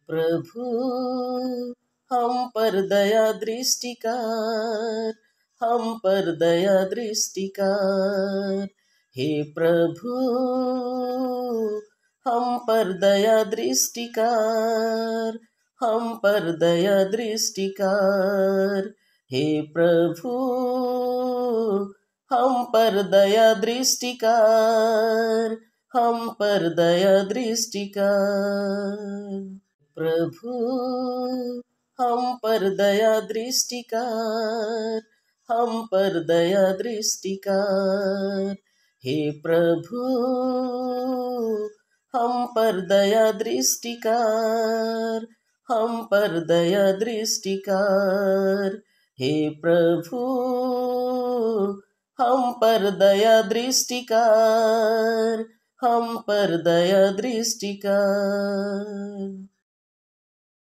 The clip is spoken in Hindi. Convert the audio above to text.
प्रभु हम पर दया दृष्टि कर, हम पर दया दृष्टि कर। हे प्रभु हम पर दया दृष्टि कर, हम पर दया दृष्टि कर। हे प्रभु हम पर दया दृष्टि कर, हम पर दया दृष्टि कर। प्रभु हम पर दया दृष्टि कर, हम पर दया दृष्टि कर। हे प्रभु हम पर दया दृष्टि कर, हम पर दया दृष्टि कर। हे प्रभु हम पर दया दृष्टि कर, हम पर दया दृष्टि कर।